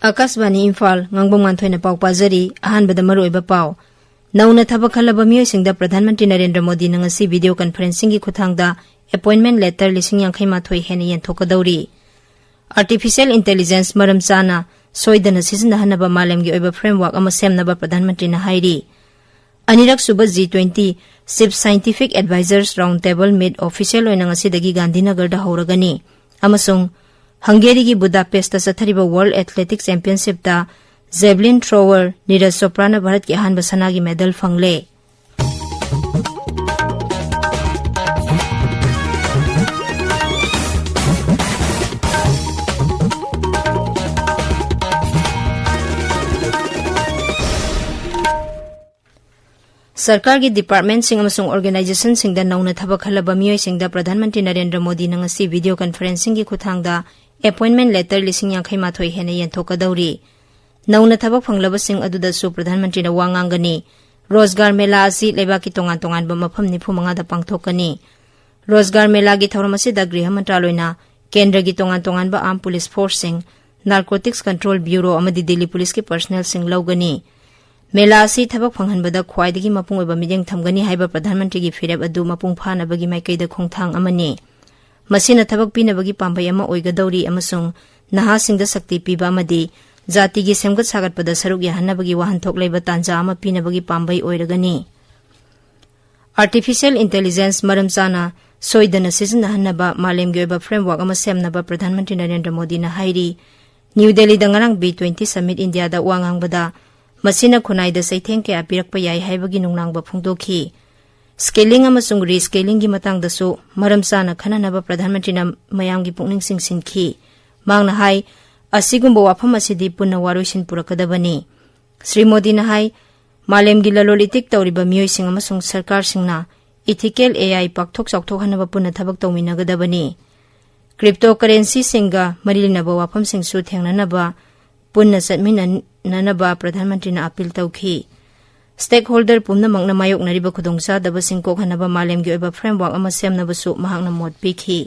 Akasbani Imphal Ngangbam Nganthoi na pau pazari ahanbada maroiba pau nauna thabak khalaba miyosingda Pradhan Mantri Narendra Modi na ngasi video conferencing gi khuthangda appointment letter 1938 hena yenthokadauri artificial intelligence maram chana soidana sizinnahanaba malemgi oiba framework ama semnaba Pradhan Mantri na hairi anirak suba G20 Chief Scientific Advisors Round Table made official oina ngasidagi Gandhinagar da horagani amasung Hungary ki Budapest ta sathariba World Athletics Championship ta javelin thrower Neeraj Chopra na Bharat ki ahanba sanagi medal fangle Sarkar ki department sing amasung organization sing da nauna thabak khalaba miyoi sing da Pradhan Mantri Narendra Modi na ngasi video conferencing gi khuthangda appointment letter 1938 hena yenthokadauri nauna thabak phanglaba sing aduda su Pradhan Mantri na wangangani Rozgar Mela asi leba ki tongan tongan ba mafam nifu manga da pangthokani Rozgar Mela gi thoramasi da Griha Mantraloina Kendra gi tongan tongan ba Armed Police Force sing Narcotics Control Bureau amadi Delhi Police ki personnel sing lawgani Mela asi thabak phanghanbada khwaidagi mapung oiba mideng thamgani haiba Pradhan Mantri gi fireb adu mapung phanabagi maikaida khongthang amani masina thabak pinabagi pambai ama oigadauri amasung naha singda sakti piba amadi jati gi semgat sagat pada saruk yahanabagi wahanthok leiba tanja ama pinabagi pambai oiragani artificial intelligence maram chana soidana sizinnahanaba malemgi oiba framework ama semnaba Pradhan Mantri Narendra Modi na hairi New Delhi da ngarang B20 Summit India da wangangbada masina khunai da saitheng ke apirak pa yai haibagi nungnangba phungdokhi scaling amasung rescaling gi matang da su maram sana khananaba Pradhan Mantri na mayam gi pungning singsinki mangna hai asigumba wafam asidi punna waroisin purakadabani Sri Modi na hai malem gi lalolitik tawriba miyoi sing amasung sarkar singna ethical AI pakthok chokthok hanaba punna thabak tawminagadabani cryptocurrency singa marilinaba wafam singsu thengnanaba punna satminanaba Pradhan Mantri na appeal tawkhi stakeholder pumna mangna mayok nariba khudongsa daba singkok hanaba malemgi oiba framework ama semnaba su mahakna mot pikhi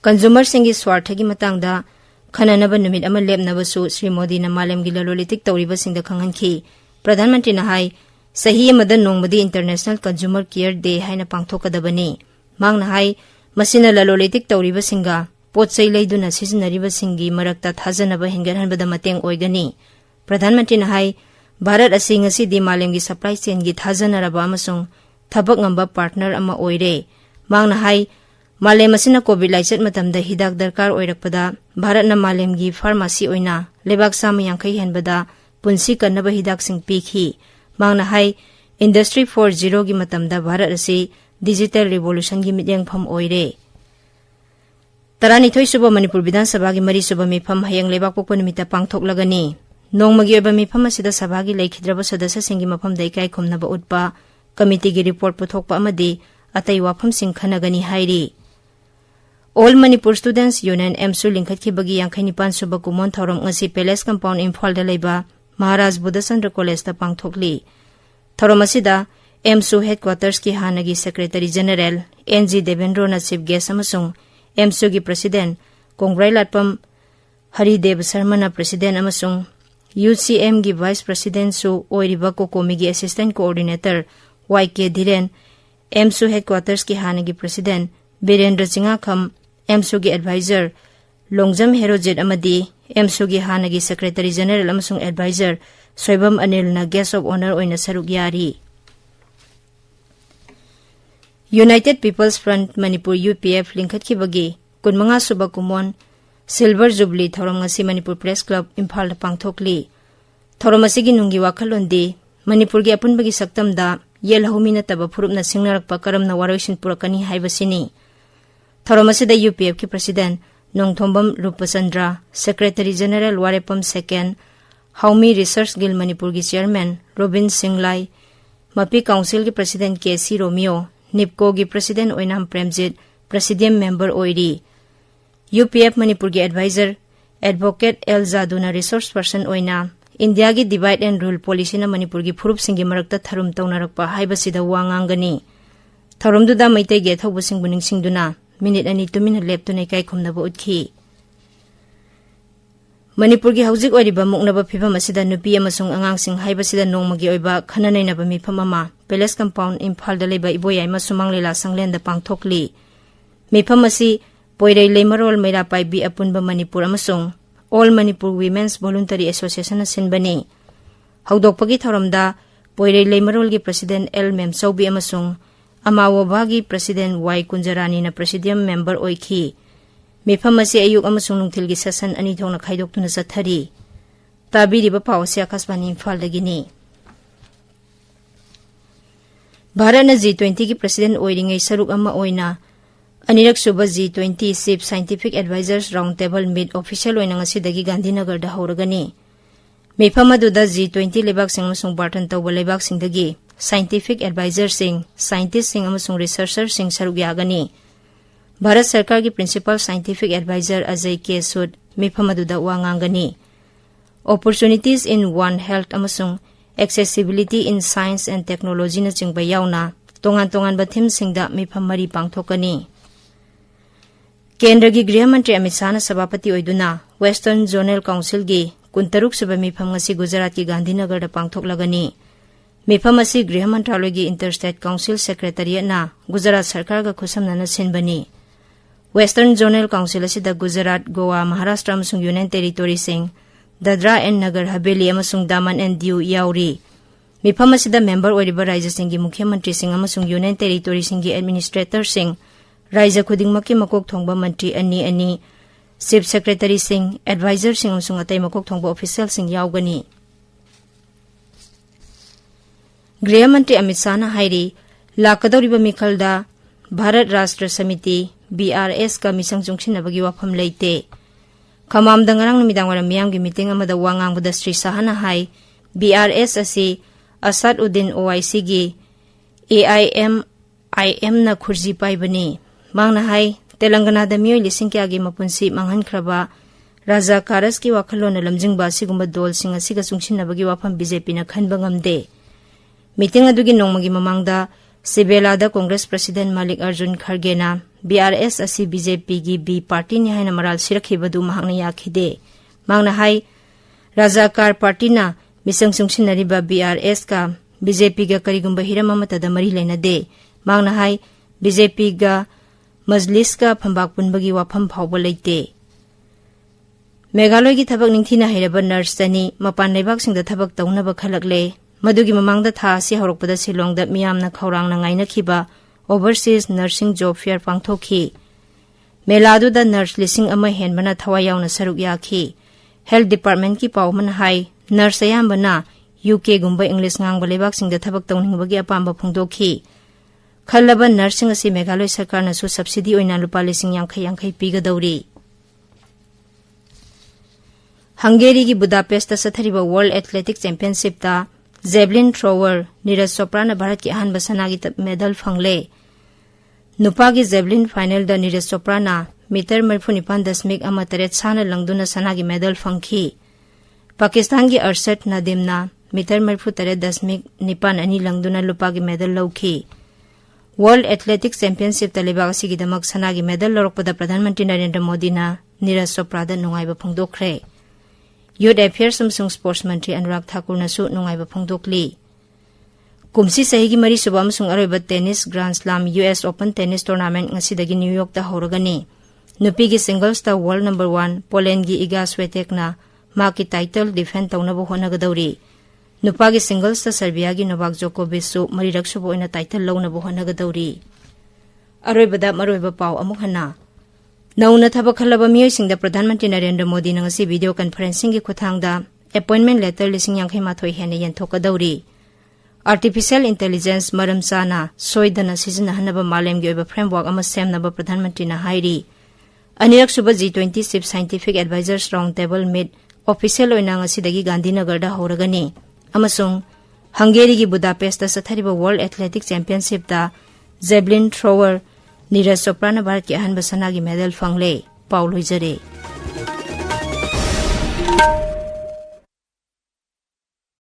consumer singi swarthagi matangda khananaba numit ama lepnaba su Sri Modi na malemgi lalolitik tawriba singda khanghanki Pradhan Mantri na hai sahi amada nongmadi International Consumer Care Day haina pangthokadabani mangna hai masina lalolitik tawriba singa potsai leiduna sizinariba singi marakta thajanaba hengarhanbada mateng oigani Pradhan Mantri na hai Bharat asi ngasi di malemgi supply chain gi thajanaraba amasung thabak ngamba partner ama oire mangna hai malem asina covid laichat matamda hidak darkar oirakpada Bharat na malemgi pharmacy oina lebak sam yangkai henbada punsi kanaba hidak sing pikhi mangna hai industry 4.0 gi matamda Bharat asi digital revolution gi midyang pham oire tarani thoi suba Manipur Vidhan Sabha gi mari suba mifam hayang lebak pokpa numita pangthok lagani nongmagi oiba mifam asida sabha gi leikhidraba sadasya singi mafam daikai khumnaba utpa committee gi report puthokpa amadi atai wafam sing khanagani hairi All Manipur Students Union MSU lingkhatki bagi 59 suba kumon thorom ngasi Palace Compound Imphal da leiba Maharaj Buddhachandra College da pangthokli thorom asida MSU headquarters ki hanagi Secretary General NG Devendra na chief guest amasung MSU gi president Kongrai Latpam Haridev Sharma na president amasung UCM gi vice president su oiriba kokomi gi assistant coordinator YK Dhiren MSU headquarters ki hanagi president Birendra Chingakham MSU gi advisor Longjam Herojit amadi MSU gi hanagi secretary general amasung advisor Soibam Anil na guest of honor oina saruk yari United People's Front Manipur UPF lingkhatki bagi kunmanga suba kumon Silver Jubilee thorom ngasi Manipur Press Club Imphal da pangthokli thorom asigi nungi wakhallondi Manipur gi apunbagi saktamda yelhomina taba phurupna singnarakpa karamna waroisin purakani haibasini thorom asida UPF ki president Nongthombam Rupachandra Secretary General Warepam II Haumi Research Guild Manipur gi chairman Robin Singlai Mapi Council ki president KC Romeo NIPCO gi president Oinam Premjit presidium member oiri UPF Manipur gi advisor advocate El Zaduna resource person oina India gi divide and rule policy na Manipur gi phurup singi marakta tharum tawnarakpa haibasida wangangani tharumduda maitai ge thobusing buning singduna minute ani tumin leptune kai khumnaba utkhi Manipur gi hauzik oiriba muknaba phibam asida nupi amasung angangsing haibasida nongmagi oiba khananainaba mifam ama Palace Compound Imphal da leba iboyai ma sumang lela sanglen da pangthokli. Mifam asi Poirei Leimarol Meirapai bi apunba Manipur amasung All Manipur Women's Voluntary Association asinbani. Haudokpagi thoramda Poirei Leimarol gi President L. Memsaubi amasung Amawabagi President Y. Kunjarani na Presidium member oiki. Mifam asi ayuk amasung nungtil gi session ani thongna khaidoktuna sathari. Tabiriba pawasi akasbani Imphal dagini. Bharat na G20 ki President oiringai saruk ama oina Anirak suba G20 SIP Scientific Advisors Roundtable Meet Official oina ngasidagi Gandhinagar da hauragani. Mifam aduda G20 lebak sing amasung bartan tawba lebak singdagi Scientific Advisors sing, Scientists sing amasung Researchers sing saruk yagani. Bharat Sarkar ki Principal Scientific Advisor Ajay K. Sud mifam aduda wangangani. Opportunities in One Health amasung Accessibility in Science and Technology na chingba yauna tongan-tongan bathim singda mifam mari pangthokani. Kendra gi Griha Mantri Amit Shah na sabapati oiduna Western Zonal Council gi kuntaruk suba mifam ngasi Gujarat ki Gandhinagar da pangthoklagani. Mifam asi Griha Mantraloy gi Interstate Council Secretariat na Gujarat Sarkar ga khusamna na sinbani. Western Zonal Council asida Gujarat, Goa, Maharashtra amasung Union Territory sing Dadra and Nagar Haveli amasung Daman and Diu yauri. Mifam asida member oiriba Raja sing gi Mukhya Mantri sing amasung Union Territory sing gi Administrator sing Raja khudingmakki makok thongba mantri ani Chief Secretary sing Advisor sing amasung atai makok thongba official sing yaugani. Griha Mantri Amit Shah na hairi lakadoriba mikhalda Bharat Rashtra Samiti BRS ka misang chungsinabagi wafam leite. Khamamda ngarang numidang waram miyamgi meeting amada wangangbada Sri Shah na hai BRS asi Asad Uddin OIC gi AIM na khurji paibani. Mangna hai Telangana da miyoy lising kya gi mapunsi manghan khraba Raja Karas ki wakhalon na lamjingba sigumba dol sing asiga chungsinabagi wafam BJP na khanba ngamde. Meeting adugi nongmagi mamangda Sibelada Congress President Malik Arjun Kharge na BRS asi BJP gi B party ni haina maral sirakhibadu mahakna yakhide. Mangna hai Rajakar party na misang sungsinariba BRS ka BJP ga karigumba hiram amata da mari lena de. Mangna hai BJP ga Majlis ka phambak punbagi wafam phawba leite. Meghaloi gi thabak ningthina hairaba nurse tani mapan leibak singda thabak taunaba khalakle. Madugi mamangda tha si horokpada Shillongda miyamna khawrangna ngaina khiba Overseas Nursing Job Fair pangthokhi. Meladu da nurse lising ama henbana thawayawna saruk yakhi. Health Department ki pawman hai nurse ayambana UK gumba English ngangba lebak singda thabak tawningbagi apamba phungdokhi. Khallaba nursing asi Meghaloi Sarkar na su subsidy oina lupa lising yankhai pigadawri. Hungary gi Budapest ta sathariba World Athletic Championship ta Javelin thrower Neeraj Chopra na Bharat ki ahanba sanagi medal phangle. Nupa gi Javelin final da Neeraj Chopra na meter 49.8 sana langduna sanagi medal phangkhi. Pakistan gi Arshad Nadim na meter 49.9 ani langduna lupa gi medal lawkhi. World Athletics Championship talibag sigi damak sanagi medal lorokpada Pradhan Mantri Narendra Modi na Neeraj Chopra da nungaiba phangdokre. Youth Affairs amsung Sports Mantri Anurag Thakur na su nungaiba phangdokli. Kumsi sahigi mari suba amsung aroiba tennis Grand Slam US Open Tennis Tournament ngasidagi New York ta horagani. Nupi gi singles ta world number 1 Poland gi Iga Swiatek na maki title defend tawnabo honagadawri. Nupa gi singles ta Serbia gi Novak Djokovic su marirak suba oina title lawnabo honagadawri. Aroibada maroiba paw amuk hana. Nauna thabak khalaba miyoy singda Pradhan Mantri Narendra Modi na ngasi video conferencing gi khuthangda appointment letter lising yankhai mathoi hena yanthokadawri. Artificial Intelligence maram sana soidana sizinahanaba malem gi oiba framework ama semnaba Pradhan Mantri na hairi. Anirak suba G20 SIP Scientific Advisors Roundtable Meet official oina ngasidagi Gandhinagar da horagani. Amasung Hungary gi Budapest ta sathariba World Athletic Championship ta Javelin thrower Neeraj Chopra na Bharat ki ahanba sanagi medal phangle. Paul Hoijare.